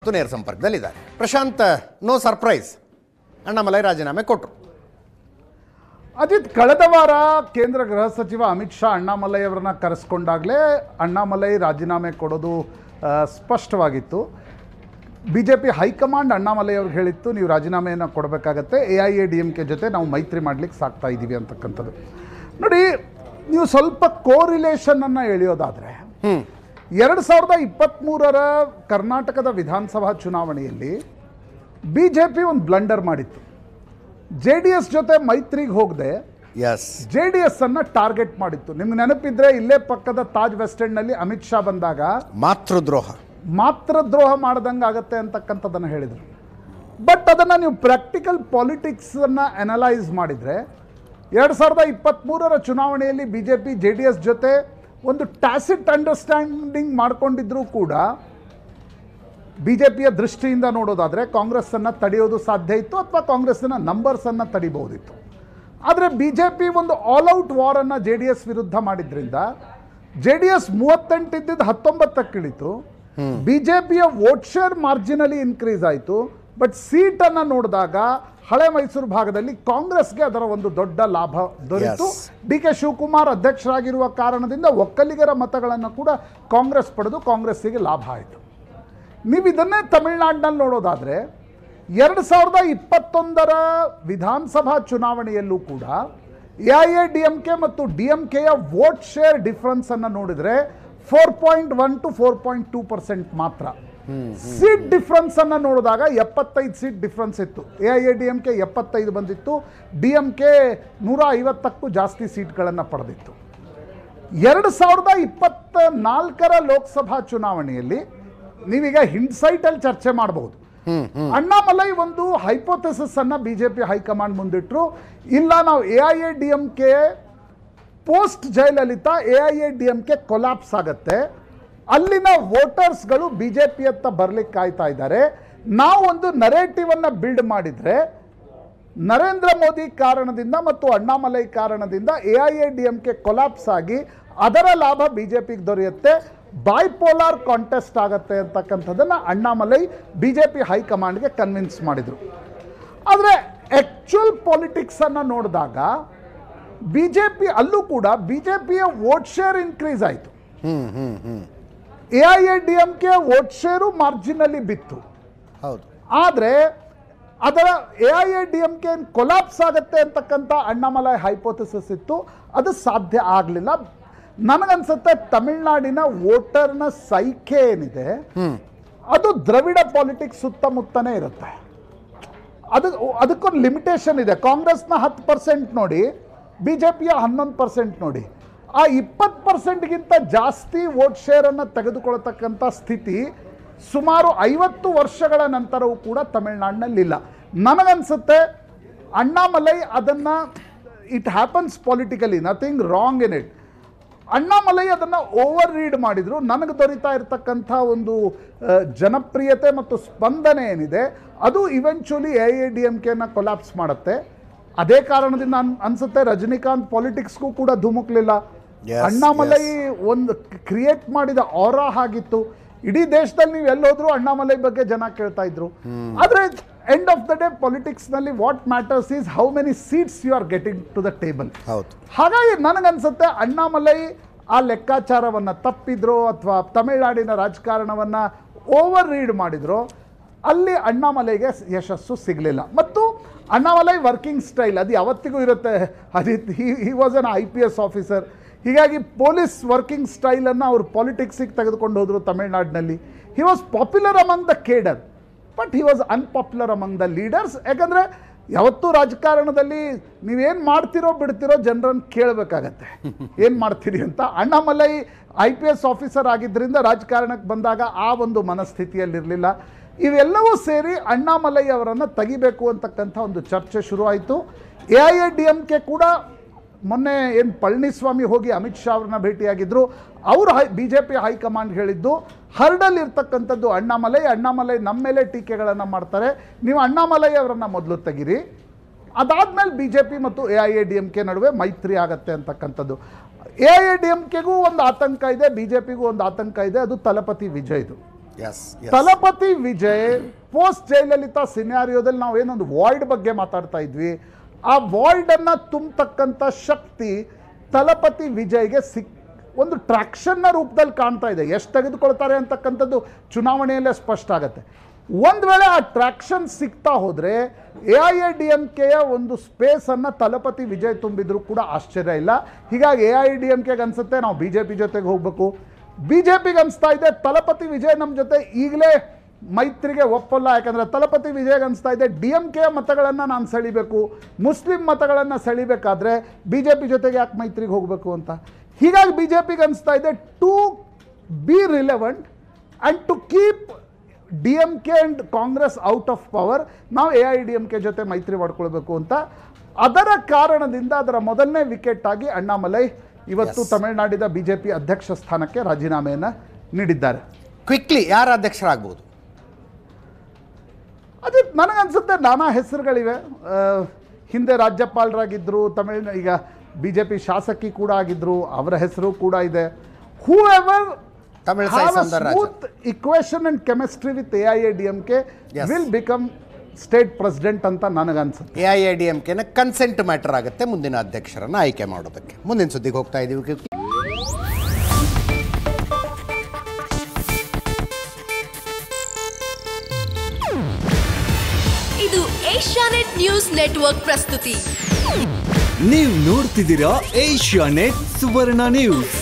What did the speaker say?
ಇವತ್ತು ನೇರ ಸಂಪರ್ಕದಲ್ಲಿದ್ದಾರೆ. ಪ್ರಶಾಂತ್, ನೋ ಸರ್ಪ್ರೈಸ್, ಅಣ್ಣಾಮಲೈ ರಾಜೀನಾಮೆ ಕೊಟ್ಟರು. ಅಜಿತ್, ಕಳೆದ ವಾರ ಕೇಂದ್ರ ಗೃಹ ಸಚಿವ ಅಮಿತ್ ಶಾ ಅಣ್ಣಾಮಲೈ ಅವರನ್ನ ಕರೆಸ್ಕೊಂಡಾಗಲೇ ಅಣ್ಣಾಮಲೈ ರಾಜೀನಾಮೆ ಕೊಡೋದು ಸ್ಪಷ್ಟವಾಗಿತ್ತು. BJP ಹೈಕಮಾಂಡ್ ಅಣ್ಣಾಮಲೈ ಅವ್ರಿಗೆ ಹೇಳಿತ್ತು, ನೀವು ರಾಜೀನಾಮೆಯನ್ನು ಕೊಡಬೇಕಾಗತ್ತೆ, AIADMK ಜೊತೆ ನಾವು ಮೈತ್ರಿ ಮಾಡಲಿಕ್ಕೆ ಸಾಕ್ತಾ ಇದ್ದೀವಿ ಅಂತಕ್ಕಂಥದ್ದು. ನೋಡಿ, ನೀವು ಸ್ವಲ್ಪ ಕೋರಿಲೇಷನನ್ನು ಎಳೆಯೋದಾದರೆ 2023 ಕರ್ನಾಟಕದ ವಿಧಾನಸಭಾ ಚುನಾವಣೆಯಲ್ಲಿ BJP ಒಂದು ಬ್ಲಂಡರ್ ಮಾಡಿತ್ತು. JDS ಜೊತೆ ಮೈತ್ರಿಗೆ ಹೋಗದೆ JDS ಅನ್ನು ಟಾರ್ಗೆಟ್ ಮಾಡಿತ್ತು. ನಿಮ್ಗೆ ನೆನಪಿದ್ರೆ ಇಲ್ಲೇ ಪಕ್ಕದ ತಾಜ್ ವೆಸ್ಟ್ ಎಂಡ್ನಲ್ಲಿ ಅಮಿತ್ ಶಾ ಬಂದಾಗ ಮಾತೃದ್ರೋಹ ಮಾಡ್ದಂಗೆ ಆಗತ್ತೆ ಅಂತಕ್ಕಂಥದ್ದನ್ನು ಹೇಳಿದರು. ಬಟ್ ಅದನ್ನು ನೀವು ಪ್ರಾಕ್ಟಿಕಲ್ ಪಾಲಿಟಿಕ್ಸನ್ನು ಅನಲೈಸ್ ಮಾಡಿದರೆ 2023 ಚುನಾವಣೆಯಲ್ಲಿ BJP JDS ಜೊತೆ ಒಂದು ಟ್ಯಾಸಿಟ್ ಅಂಡರ್ಸ್ಟ್ಯಾಂಡಿಂಗ್ ಮಾಡ್ಕೊಂಡಿದ್ರೂ ಕೂಡ BJPಯ ದೃಷ್ಟಿಯಿಂದ ನೋಡೋದಾದರೆ ಕಾಂಗ್ರೆಸ್ಸನ್ನು ತಡೆಯೋದು ಸಾಧ್ಯ ಇತ್ತು, ಅಥವಾ ಕಾಂಗ್ರೆಸ್ಸಿನ ನಂಬರ್ಸನ್ನು ತಡಿಬಹುದಿತ್ತು. ಆದರೆ BJP ಒಂದು ಆಲ್ ಔಟ್ ವಾರನ್ನು JDS ವಿರುದ್ಧ ಮಾಡಿದ್ರಿಂದ JDS 38 ಇದ್ದಿದ್ದು 19ಕ್ಕೆ ಇಳಿತು. BJPಯ ವೋಟ್ ಶೇರ್ ಮಾರ್ಜಿನಲಿ ಇನ್ಕ್ರೀಸ್ ಆಯಿತು. ಬಟ್ ಸೀಟನ್ನು ನೋಡಿದಾಗ ಹಳೆ ಮೈಸೂರು ಭಾಗದಲ್ಲಿ ಕಾಂಗ್ರೆಸ್ಗೆ ಅದರ ಒಂದು ದೊಡ್ಡ ಲಾಭ ದೊರೆಯಿತು. DK ಶಿವಕುಮಾರ್ ಅಧ್ಯಕ್ಷರಾಗಿರುವ ಕಾರಣದಿಂದ ಒಕ್ಕಲಿಗರ ಮತಗಳನ್ನು ಕೂಡ ಕಾಂಗ್ರೆಸ್ ಪಡೆದು ಕಾಂಗ್ರೆಸ್ಸಿಗೆ ಲಾಭ ಆಯಿತು. ನೀವು ಇದನ್ನೇ ತಮಿಳುನಾಡಿನಲ್ಲಿ ನೋಡೋದಾದರೆ 2021 ವಿಧಾನಸಭಾ ಚುನಾವಣೆಯಲ್ಲೂ ಕೂಡ AIADMK ಮತ್ತು DMKಯ ವೋಟ್ ಶೇರ್ ಡಿಫ್ರೆನ್ಸನ್ನು ನೋಡಿದರೆ 4.1 to 4.2% ಮಾತ್ರ. ಸೀಟ್ ಡಿಫ್ರೆನ್ಸನ್ನು ನೋಡಿದಾಗ 75 ಸೀಟ್ ಡಿಫ್ರೆನ್ಸ್ ಇತ್ತು. AIADMK 75 ಬಂದಿತ್ತು, DMK 150ಕ್ಕೂ ಜಾಸ್ತಿ ಸೀಟ್ಗಳನ್ನು ಪಡೆದಿತ್ತು. 2024 ಲೋಕಸಭಾ ಚುನಾವಣೆಯಲ್ಲಿ ನೀವೀಗ ಹಿಂಡ್ಸೈಟಲ್ಲಿ ಚರ್ಚೆ ಮಾಡಬಹುದು. ಅಣ್ಣಾಮಲೈ ಒಂದು ಹೈಪೋಥೆಸಿಸ್ ಅನ್ನು BJP ಹೈಕಮಾಂಡ್ ಮುಂದಿಟ್ಟರು. ಇಲ್ಲ, ನಾವು AIADMK post Jayalalithaa AIADMK collapse ಆಗತ್ತೆ, ಅಲ್ಲಿನ ವೋಟರ್ಸ್ಗಳು BJPಯತ್ತ ಬರ್ಲಿಕ್ಕೆ ಕಾಯ್ತಾ ಇದ್ದಾರೆ. ನಾವೊಂದು ನರೇಟಿವ್ ಅನ್ನು ಬಿಲ್ಡ್ ಮಾಡಿದರೆ ನರೇಂದ್ರ ಮೋದಿ ಕಾರಣದಿಂದ ಮತ್ತು ಅಣ್ಣಾಮಲೈ ಕಾರಣದಿಂದ AIADMK ಕೊಲಾಪ್ಸ್ ಆಗಿ ಅದರ ಲಾಭ BJPಗೆ ದೊರೆಯುತ್ತೆ, ಬೈಪೋಲಾರ್ ಕಾಂಟೆಸ್ಟ್ ಆಗತ್ತೆ ಅಂತಕ್ಕಂಥದ್ದನ್ನು ಅಣ್ಣಾಮಲೈ BJP ಹೈಕಮಾಂಡ್ಗೆ ಕನ್ವಿನ್ಸ್ ಮಾಡಿದರು. ಆದರೆ ಆ್ಯಕ್ಚುಯಲ್ ಪಾಲಿಟಿಕ್ಸನ್ನು ನೋಡಿದಾಗ BJP ಅಲ್ಲೂ ಕೂಡ BJPಯ ವೋಟ್ ಶೇರ್ ಇನ್ಕ್ರೀಸ್ ಆಯಿತು. AIADMK ವೋಟ್ ಶೇರು ಮಾರ್ಜಿನಲ್ಲಿ ಬಿತ್ತು. ಹೌದು. ಆದರೆ ಅದರ AIADMK ಕೊಲಾಪ್ಸ್ ಆಗುತ್ತೆ ಅಂತಕ್ಕಂಥ ಅಣ್ಣಾಮಲೈ ಹೈಪೋಥೆಸಿಸ್ ಇತ್ತು, ಅದು ಸಾಧ್ಯ ಆಗಲಿಲ್ಲ. ನನಗನ್ಸುತ್ತೆ ತಮಿಳುನಾಡಿನ ವೋಟರ್ನ ಸೈಖೆ ಏನಿದೆ ಅದು ದ್ರವಿಡ ಪಾಲಿಟಿಕ್ಸ್ ಸುತ್ತಮುತ್ತನೇ ಇರುತ್ತೆ. ಅದಕ್ಕೊಂದು ಲಿಮಿಟೇಷನ್ ಇದೆ. ಕಾಂಗ್ರೆಸ್ನ 10% ನೋಡಿ, BJPಯ 11% ನೋಡಿ. ಆ 20%ಗಿಂತ ಜಾಸ್ತಿ ವೋಟ್ ಶೇರನ್ನು ತೆಗೆದುಕೊಳ್ತಕ್ಕಂಥ ಸ್ಥಿತಿ ಸುಮಾರು 50 ವರ್ಷಗಳ ನಂತರವೂ ಕೂಡ ತಮಿಳುನಾಡಿನಲ್ಲಿಲ್ಲ. ನನಗನ್ಸುತ್ತೆ ಅಣ್ಣಾಮಲೈ ಅದನ್ನು, it happens politically, nothing wrong in it. Annamalai ಅದನ್ನು ಓವರ್ ರೀಡ್ ಮಾಡಿದರು. ನನಗೆ ದೊರೀತಾ ಇರತಕ್ಕಂಥ ಒಂದು ಜನಪ್ರಿಯತೆ ಮತ್ತು ಸ್ಪಂದನೆ ಏನಿದೆ ಅದು ಇವೆಂಚುಲಿ AIADMKನ ಕೊಲಾಪ್ಸ್ ಮಾಡುತ್ತೆ. ಅದೇ ಕಾರಣದಿಂದ ಅನ್ಸುತ್ತೆ ರಜನಿಕಾಂತ್ ಪಾಲಿಟಿಕ್ಸ್ಗೂ ಕೂಡ ಧುಮುಕ್ಲಿಲ್ಲ. ಅಣ್ಣಾಮಲೈ ಒಂದು ಕ್ರಿಯೇಟ್ ಮಾಡಿದ ಆರಾ ಆಗಿತ್ತು. ಇಡೀ ದೇಶದಲ್ಲಿ ನೀವು ಎಲ್ಲೋದ್ರೂ ಅಣ್ಣಾಮಲೈ ಬಗ್ಗೆ ಜನ ಕೇಳ್ತಾ ಇದ್ರು. ಆದರೆ ಎಂಡ್ ಆಫ್ ದ ಡೇ ಪಾಲಿಟಿಕ್ಸ್ನಲ್ಲಿ what matters is how many seats you are getting to the table. ಹಾಗಾಗಿ ನನಗನ್ಸುತ್ತೆ ಅಣ್ಣಾಮಲೈ ಆ ಲೆಕ್ಕಾಚಾರವನ್ನು ತಪ್ಪಿದ್ರು ಅಥವಾ ತಮಿಳುನಾಡಿನ ರಾಜಕಾರಣವನ್ನು ಓವರ್ ರೀಡ್ ಮಾಡಿದ್ರು, ಅಲ್ಲಿ ಅಣ್ಣಾಮಲೈಗೆ ಯಶಸ್ಸು ಸಿಗಲಿಲ್ಲ. ಮತ್ತು ಅಣ್ಣಾಮಲೈ ವರ್ಕಿಂಗ್ ಸ್ಟೈಲ್ ಅದು ಯಾವತ್ತಿಗೂ ಇರುತ್ತೆ. ಅದಿತ್ he was an IPS officer. ಹೀಗಾಗಿ ಪೊಲೀಸ್ ವರ್ಕಿಂಗ್ ಸ್ಟೈಲನ್ನು ಅವರು ಪಾಲಿಟಿಕ್ಸಿಗೆ ತೆಗೆದುಕೊಂಡು ಹೋದರು ತಮಿಳುನಾಡಿನಲ್ಲಿ. He was popular among the cadre, but he was unpopular among the leaders. ಯಾಕಂದರೆ ಯಾವತ್ತೂ ರಾಜಕಾರಣದಲ್ಲಿ ನೀವೇನು ಮಾಡ್ತಿರೋ ಬಿಡ್ತಿರೋ ಜನರನ್ನು ಕೇಳಬೇಕಾಗತ್ತೆ ಏನು ಮಾಡ್ತೀರಿ ಅಂತ. ಅಣ್ಣಾಮಲೈ IPS ಆಫೀಸರ್ ಆಗಿದ್ದರಿಂದ ರಾಜಕಾರಣಕ್ಕೆ ಬಂದಾಗ ಆ ಒಂದು ಮನಸ್ಥಿತಿಯಲ್ಲಿರಲಿಲ್ಲ. ಇವೆಲ್ಲವೂ ಸೇರಿ ಅಣ್ಣಾಮಲೈ ಅವರನ್ನು ತೆಗಿಬೇಕು ಅಂತಕ್ಕಂಥ ಒಂದು ಚರ್ಚೆ ಶುರುವಾಯಿತು. AIADMK ಕೂಡ ಮೊನ್ನೆ ಏನು ಪಳನಿಸ್ವಾಮಿ ಹೋಗಿ ಅಮಿತ್ ಶಾ ಅವ್ರನ್ನ ಭೇಟಿಯಾಗಿದ್ದರು. ಅವರು BJP ಹೈಕಮಾಂಡ್ ಹೇಳಿದ್ದು ಹರ್ಡಲ್ ಇರ್ತಕ್ಕಂಥದ್ದು ಅಣ್ಣಾಮಲೈ ನಮ್ಮ ಮೇಲೆ ಟೀಕೆಗಳನ್ನು ಮಾಡ್ತಾರೆ, ನೀವು ಅಣ್ಣಾಮಲೈ ಅವರನ್ನು ಮೊದಲು ತೆಗಿರಿ, ಅದಾದಮೇಲೆ BJP ಮತ್ತು AIADMK ನಡುವೆ ಮೈತ್ರಿ ಆಗತ್ತೆ ಅಂತಕ್ಕಂಥದ್ದು. AIADMKಗೂ ಒಂದು ಆತಂಕ ಇದೆ, BJPಗೂ ಒಂದು ಆತಂಕ ಇದೆ, ಅದು ತಲಪತಿ ವಿಜಯ್ದು. ತಲಪತಿ ವಿಜಯ್ ಪೋಸ್ಟ್ ಜಯಲಲಿತಾ ಸಿನಾರಿಯೋದಲ್ಲಿ ನಾವು ಏನೊಂದು ವಾಯ್ಡ್ ಬಗ್ಗೆ ಮಾತಾಡ್ತಾ ಇದ್ವಿ, ಆ ವಾಯ್ಡ್ ಅನ್ನ ತುಂಬತಕ್ಕಂಥ ಶಕ್ತಿ ತಲಪತಿ ವಿಜಯ್ಗೆ ಒಂದು ಟ್ರಾಕ್ಷನ್ನ ರೂಪದಲ್ಲಿ ಕಾಣ್ತಾ ಇದೆ. ಎಷ್ಟು ತೆಗೆದುಕೊಳ್ತಾರೆ ಅಂತಕ್ಕಂಥದ್ದು ಚುನಾವಣೆಯಲ್ಲೇ ಸ್ಪಷ್ಟ ಆಗುತ್ತೆ. ಒಂದು ವೇಳೆ ಆ ಟ್ರಾಕ್ಷನ್ ಸಿಗ್ತಾ ಹೋದರೆ AIADMKಯ ಒಂದು ಸ್ಪೇಸನ್ನು ತಲಪತಿ ವಿಜಯ್ ತುಂಬಿದ್ರು ಕೂಡ ಆಶ್ಚರ್ಯ ಇಲ್ಲ. ಹೀಗಾಗಿ AIADMKಗೆ ಅನ್ಸುತ್ತೆ ನಾವು BJP ಜೊತೆಗೆ ಹೋಗಬೇಕು. BJPಗೆ ಅನಿಸ್ತಾ ಇದೆ ತಲಪತಿ ವಿಜಯ್ ನಮ್ಮ ಜೊತೆ ಈಗಲೇ ಮೈತ್ರಿಗೆ ಒಪ್ಪಲ್ಲ, ಯಾಕಂದರೆ ತಲಪತಿ ವಿಜಯ್ಗೆ ಅನಿಸ್ತಾ ಇದೆ DMKಯ ಮತಗಳನ್ನು ನಾನು ಸೆಳಿಬೇಕು, ಮುಸ್ಲಿಂ ಮತಗಳನ್ನು ಸೆಳಿಬೇಕಾದ್ರೆ BJP ಜೊತೆಗೆ ಯಾಕೆ ಮೈತ್ರಿಗೆ ಹೋಗಬೇಕು ಅಂತ. ಹೀಗಾಗಿ BJPಗೆ ಅನಿಸ್ತಾ ಇದೆ to be relevant and to keep DMK and Congress out of power, ನಾವು AIADMK ಜೊತೆ ಮೈತ್ರಿ ಮಾಡ್ಕೊಳ್ಬೇಕು ಅಂತ. ಅದರ ಕಾರಣದಿಂದ ಅದರ ಮೊದಲನೇ ವಿಕೆಟ್ ಆಗಿ ಅಣ್ಣಾಮಲೈ ಇವತ್ತು ತಮಿಳುನಾಡಿನ BJP ಅಧ್ಯಕ್ಷ ಸ್ಥಾನಕ್ಕೆ ರಾಜೀನಾಮೆಯನ್ನು ನೀಡಿದ್ದಾರೆ. ಕ್ವಿಕ್ಲಿ ಯಾರು ಅಧ್ಯಕ್ಷರಾಗ್ಬೋದು? ಅದೇ ನನಗನ್ಸುತ್ತೆ ನಾನಾ ಹೆಸರುಗಳಿವೆ. ಹಿಂದೆ ರಾಜ್ಯಪಾಲರಾಗಿದ್ದರು, ಈಗ BJP ಶಾಸಕಿ ಕೂಡ ಆಗಿದ್ರು, ಅವರ ಹೆಸರು ಕೂಡ ಇದೆ. Whoever smooth equation and chemistry with AIADMK will become state president ಅಂತ ನನಗನ್ಸುತ್ತೆ. AIADMKನ ಕನ್ಸೆಂಟ್ ಮ್ಯಾಟರ್ ಆಗುತ್ತೆ ಮುಂದಿನ ಅಧ್ಯಕ್ಷರನ್ನ ಆಯ್ಕೆ ಮಾಡೋದಕ್ಕೆ. ಮುಂದಿನ ಸುದ್ದಿಗೆ ಹೋಗ್ತಾ ಇದ್ದೀವಿ. ಇದು ಏಷ್ಯಾನೆಟ್ ನ್ಯೂಸ್ ನೆಟ್ವರ್ಕ್ ಪ್ರಸ್ತುತಿ. ನೀವು ನೋಡ್ತಿದ್ದೀರಾ ಏಷ್ಯಾನೆಟ್ ಸುವರ್ಣ ನ್ಯೂಸ್.